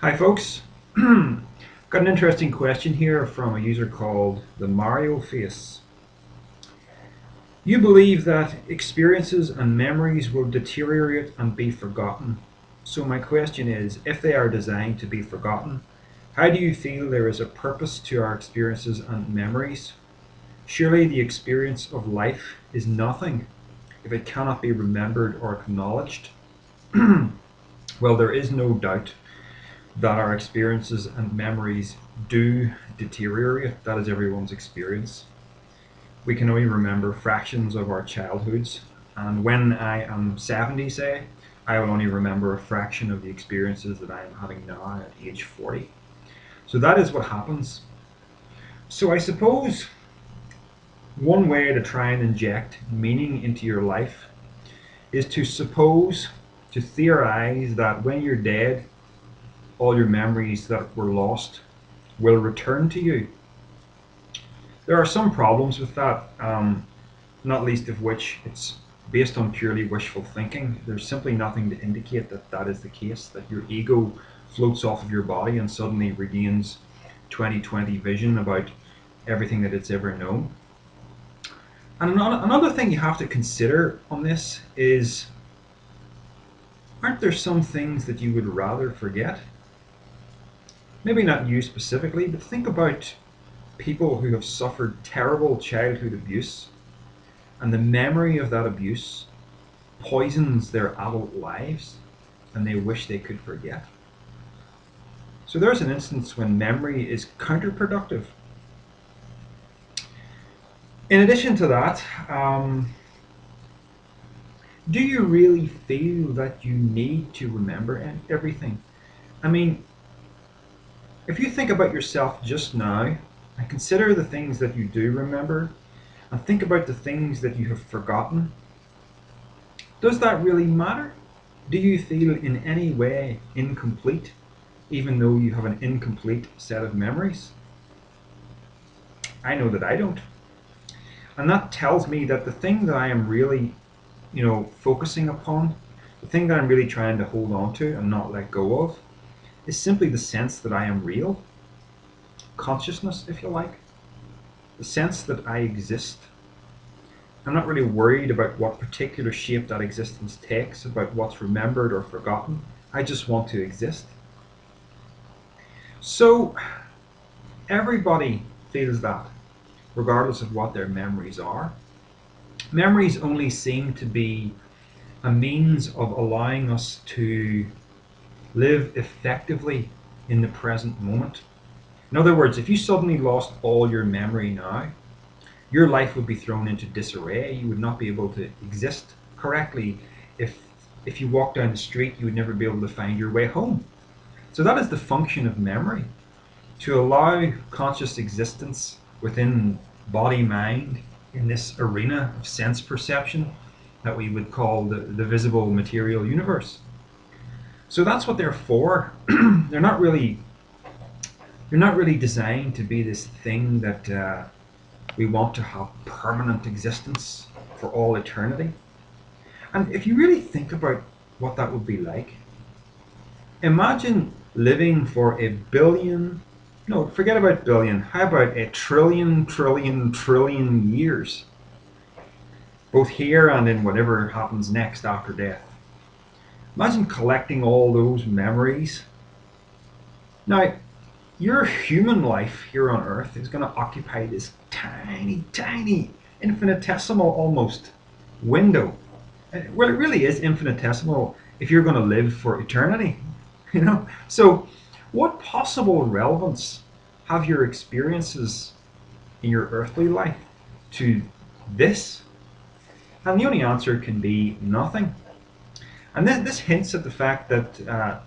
Hi folks, got an interesting question here from a user called the Mario Face. You believe that experiences and memories will deteriorate and be forgotten. So my question is, if they are designed to be forgotten, how do you feel there is a purpose to our experiences and memories? Surely the experience of life is nothing if it cannot be remembered or acknowledged. Well, there is no doubt that our experiences and memories do deteriorate. That is everyone's experience. We can only remember fractions of our childhoods, and when I am 70, say, I will only remember a fraction of the experiences that I am having now at age 40. So that is what happens. So I suppose one way to try and inject meaning into your life is to theorize that when you're dead, all your memories that were lost will return to you. There are some problems with that, not least of which it's based on purely wishful thinking. There's simply nothing to indicate that that is the case, that your ego floats off of your body and suddenly regains 20/20 vision about everything that it's ever known. And another thing you have to consider on this is, aren't there some things that you would rather forget? Maybe not you specifically, but think about people who have suffered terrible childhood abuse, and the memory of that abuse poisons their adult lives, and they wish they could forget. So there's an instance when memory is counterproductive. In addition to that, do you really feel that you need to remember everything? I mean, if you think about yourself just now and consider the things that you do remember and think about the things that you have forgotten, does that really matter? Do you feel in any way incomplete, even though you have an incomplete set of memories? I know that I don't. And that tells me that the thing that I am really, focusing upon, the thing that I'm really trying to hold on to and not let go of, is simply the sense that I am real, consciousness, if you like, the sense that I exist. I'm not really worried about what particular shape that existence takes, about what's remembered or forgotten. I just want to exist. So everybody feels that, regardless of what their memories are. Memories only seem to be a means of allowing us to live effectively in the present moment. In other words, if you suddenly lost all your memory now, your life would be thrown into disarray. You would not be able to exist correctly. If you walk down the street, you would never be able to find your way home. So that is the function of memory, to allow conscious existence within body-mind in this arena of sense perception that we would call the visible material universe. So that's what they're for. They're not really designed to be this thing that we want to have permanent existence for all eternity. And if you really think about what that would be like, imagine living for a billion, no, forget about billion, how about a trillion years, both here and in whatever happens next after death. Imagine collecting all those memories. Now, your human life here on Earth is going to occupy this tiny, infinitesimal almost window. Well, it really is infinitesimal if you're going to live for eternity, So, what possible relevance have your experiences in your earthly life to this? And the only answer can be nothing. And this hints at the fact that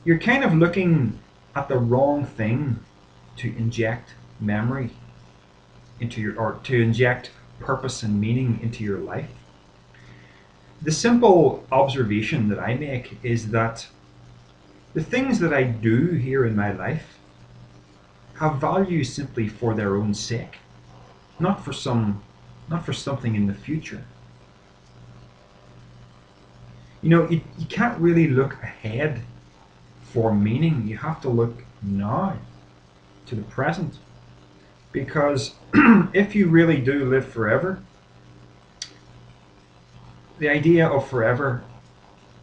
you're kind of looking at the wrong thing to inject memory or to inject purpose and meaning into your life. The simple observation that I make is that the things that I do here in my life have value simply for their own sake, not for something in the future. You can't really look ahead for meaning, you have to look now to the present. Because if you really do live forever, the idea of forever,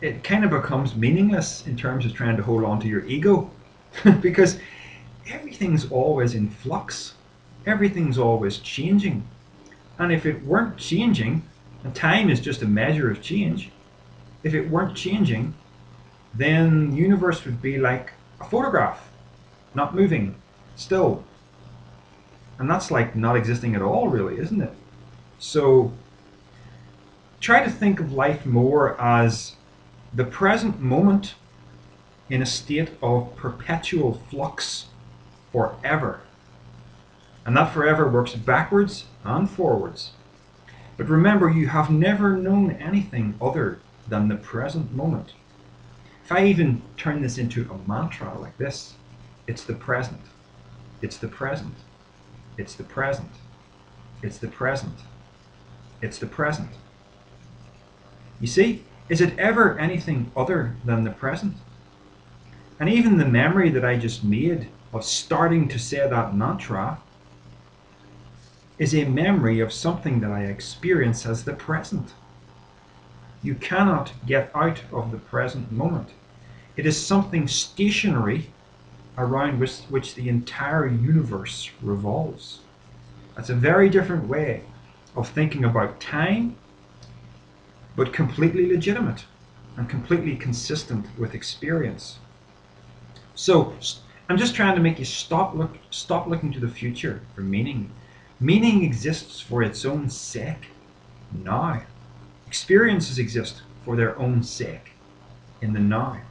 it kind of becomes meaningless in terms of trying to hold on to your ego. Because everything's always in flux. Everything's always changing. And if it weren't changing, and time is just a measure of change, if it weren't changing, then the universe would be like a photograph, not moving, still. And that's like not existing at all, really, isn't it? So try to think of life more as the present moment in a state of perpetual flux forever. And that forever works backwards and forwards. But remember, you have never known anything other than the present moment. If I even turn this into a mantra like this, it's the present, it's the present, it's the present, it's the present, it's the present. You see, is it ever anything other than the present? And even the memory that I just made of starting to say that mantra is a memory of something that I experience as the present. You cannot get out of the present moment. It is something stationary around which the entire universe revolves. That's a very different way of thinking about time, but completely legitimate and completely consistent with experience. So I'm just trying to make you stop looking to the future for meaning. Meaning exists for its own sake now. Experiences exist for their own sake in the now.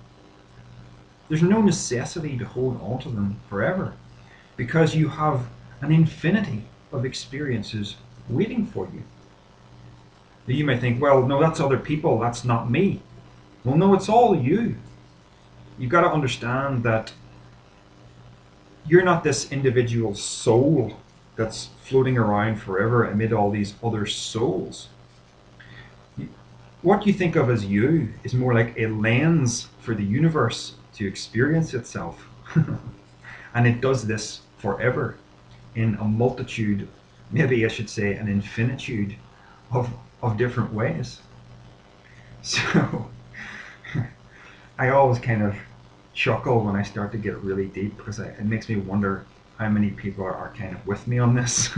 There's no necessity to hold on to them forever because you have an infinity of experiences waiting for you. Now you may think, well, no, that's other people, that's not me. Well, no, it's all you. You've got to understand that you're not this individual soul that's floating around forever amid all these other souls. What you think of as you is more like a lens for the universe to experience itself. And it does this forever in a multitude, maybe I should say an infinitude of different ways. So I always kind of chuckle when I start to get really deep because it makes me wonder how many people are kind of with me on this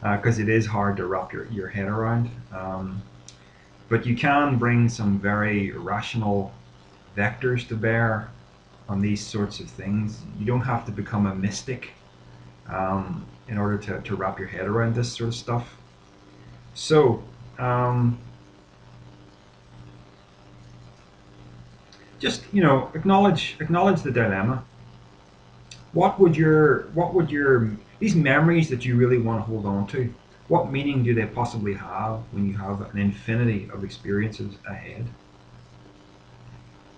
because it is hard to wrap your head around. But you can bring some very rational vectors to bear on these sorts of things. You don't have to become a mystic in order to wrap your head around this sort of stuff. So just acknowledge the dilemma. What would these memories that you really want to hold on to, what meaning do they possibly have when you have an infinity of experiences ahead?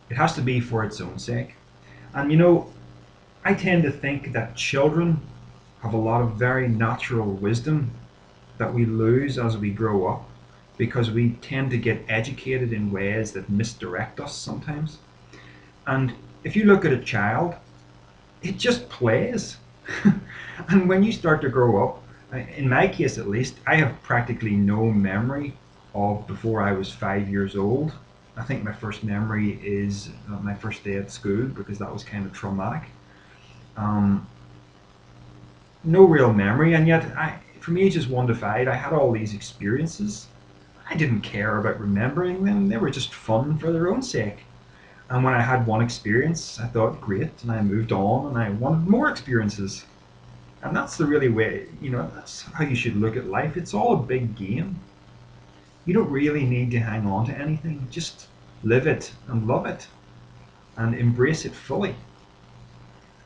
It has to be for its own sake. And I tend to think that children have a lot of very natural wisdom that we lose as we grow up because we tend to get educated in ways that misdirect us sometimes. And if you look at a child, it just plays. And when you start to grow up, in my case at least, I have practically no memory of before I was 5 years old. I think my first memory is my first day at school because that was kind of traumatic. No real memory, and yet from ages 1 to 5 I had all these experiences. I didn't care about remembering them, they were just fun for their own sake. And when I had one experience, I thought, great, and I moved on and I wanted more experiences. And that's the really way, that's how you should look at life. It's all a big game. You don't really need to hang on to anything. Just live it and love it and embrace it fully.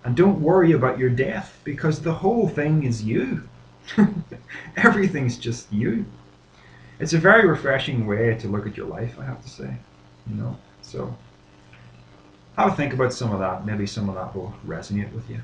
And don't worry about your death because the whole thing is you. Everything's just you. It's a very refreshing way to look at your life, I have to say. So have a think about some of that. Maybe some of that will resonate with you.